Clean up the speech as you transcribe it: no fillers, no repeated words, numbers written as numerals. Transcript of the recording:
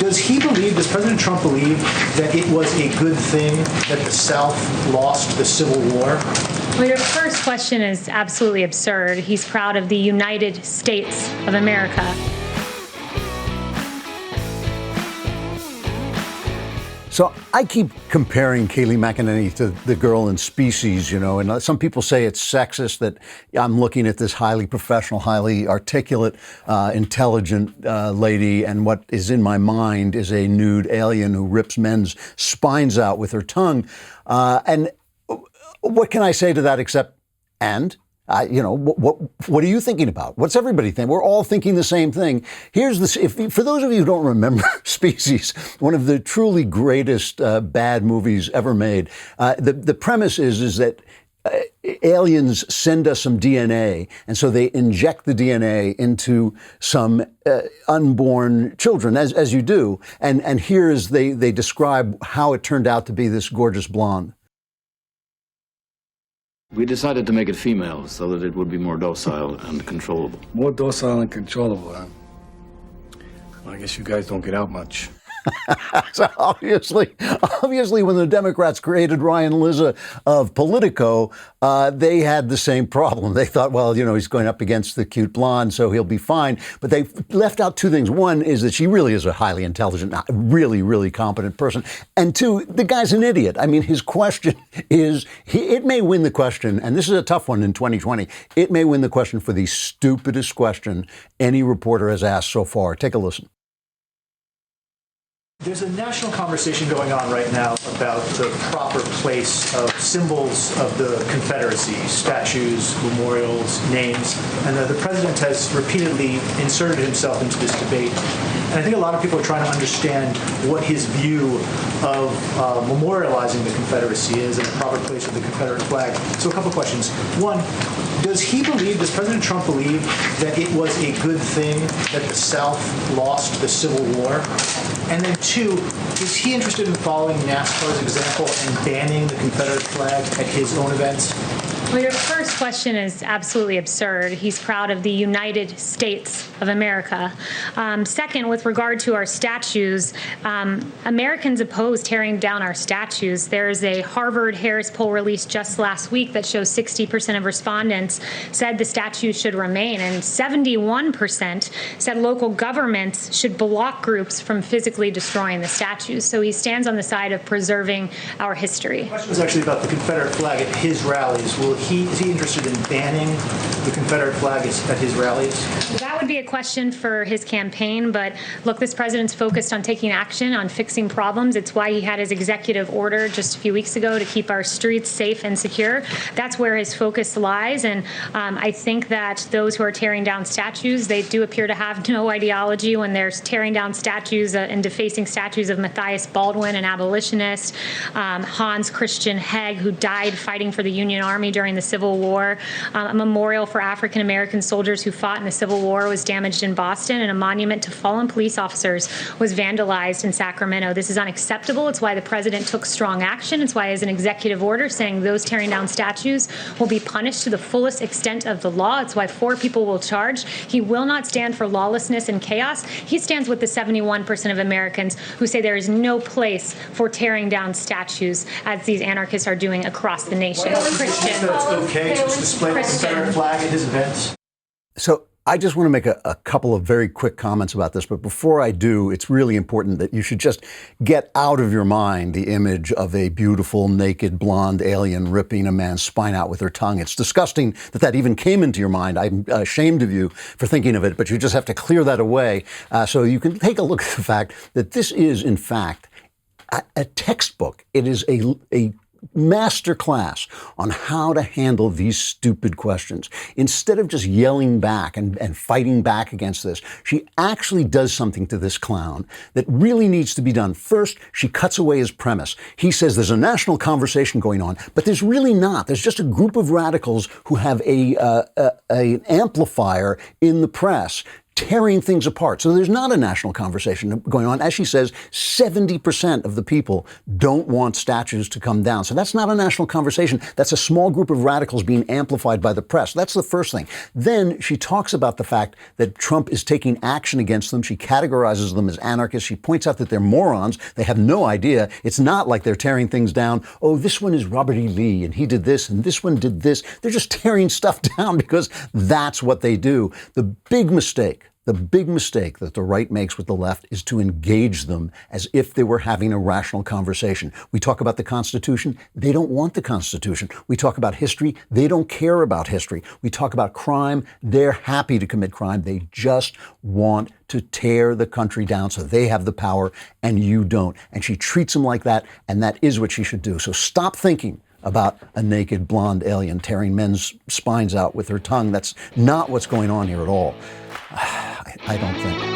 Does President Trump believe that it was a good thing that the South lost the Civil War? Well, your first question is absolutely absurd. He's proud of the United States of America. So I keep comparing Kayleigh McEnany to the girl in Species, and some people say it's sexist that I'm looking at this highly professional, highly articulate, intelligent lady, and what is in my mind is a nude alien who rips men's spines out with her tongue. And what can I say to that except, what are you thinking about? What's everybody thinking? We're all thinking the same thing. Here's this. For those of you who don't remember Species, one of the truly greatest bad movies ever made, the premise is that aliens send us some DNA, and so they inject the DNA into some unborn children, as you do. And here is they describe how it turned out to be this gorgeous blonde. We decided to make it female so that it would be more docile and controllable. More docile and controllable, huh? Well, I guess you guys don't get out much. So obviously, when the Democrats created Ryan Lizza of Politico, they had the same problem. They thought, well, he's going up against the cute blonde, so he'll be fine. But they left out two things. One is that she really is a highly intelligent, really, really competent person. And two, the guy's an idiot. I mean, his question is, it may win the question, and this is a tough one in 2020, it may win the question for the stupidest question any reporter has asked so far. Take a listen. There's a national conversation going on right now about the proper place of symbols of the Confederacy, statues, memorials, names, and the president has repeatedly inserted himself into this debate. And I think a lot of people are trying to understand what his view of memorializing the Confederacy is and the proper place of the Confederate flag. So a couple questions. One, does President Trump believe that it was a good thing that the South lost the Civil War? And then two, is he interested in following NASCAR's example and banning the Confederate flag at his own events? Well, your first question is absolutely absurd. He's proud of the United States of America. Second, with regard to our statues, Americans oppose tearing down our statues. There's a Harvard-Harris poll released just last week that shows 60% of respondents said the statues should remain, and 71% said local governments should block groups from physically destroying the statues. So he stands on the side of preserving our history. The question was actually about the Confederate flag at his rallies. Is he interested in banning the Confederate flag at his rallies? That would be a question for his campaign. But look, this president's focused on taking action, on fixing problems. It's why he had his executive order just a few weeks ago to keep our streets safe and secure. That's where his focus lies. And I think that those who are tearing down statues, they do appear to have no ideology when they're tearing down statues and defacing statues of Matthias Baldwin, an abolitionist, Hans Christian Heg, who died fighting for the Union Army during the Civil War. A memorial for African-American soldiers who fought in the Civil War was damaged in Boston, and a monument to fallen police officers was vandalized in Sacramento. This is unacceptable. It's why the president took strong action. It's why he has an executive order saying those tearing down statues will be punished to the fullest extent of the law. It's why 4 people will charge. He will not stand for lawlessness and chaos. He stands with the 71% of Americans who say there is no place for tearing down statues, as these anarchists are doing across the nation. Christian. It's okay to display the Confederate flag at his events? So I just want to make a couple of very quick comments about this. But before I do, it's really important that you should just get out of your mind the image of a beautiful, naked, blonde alien ripping a man's spine out with her tongue. It's disgusting that even came into your mind. I'm ashamed of you for thinking of it, but you just have to clear that away so you can take a look at the fact that this is, in fact, a textbook. It is a master class on how to handle these stupid questions. Instead of just yelling back and fighting back against this, she actually does something to this clown that really needs to be done. First, she cuts away his premise. He says there's a national conversation going on, but there's really not. There's just a group of radicals who have an amplifier in the press tearing things apart. So there's not a national conversation going on. As she says, 70% of the people don't want statues to come down. So that's not a national conversation. That's a small group of radicals being amplified by the press. That's the first thing. Then she talks about the fact that Trump is taking action against them. She categorizes them as anarchists. She points out that they're morons. They have no idea. It's not like they're tearing things down. Oh, this one is Robert E. Lee, and he did this, and this one did this. They're just tearing stuff down because that's what they do. The big mistake that the right makes with the left is to engage them as if they were having a rational conversation. We talk about the Constitution. They don't want the Constitution. We talk about history. They don't care about history. We talk about crime. They're happy to commit crime. They just want to tear the country down so they have the power and you don't. And she treats them like that, and that is what she should do. So stop thinking about a naked blonde alien tearing men's spines out with her tongue. That's not what's going on here at all. I don't think.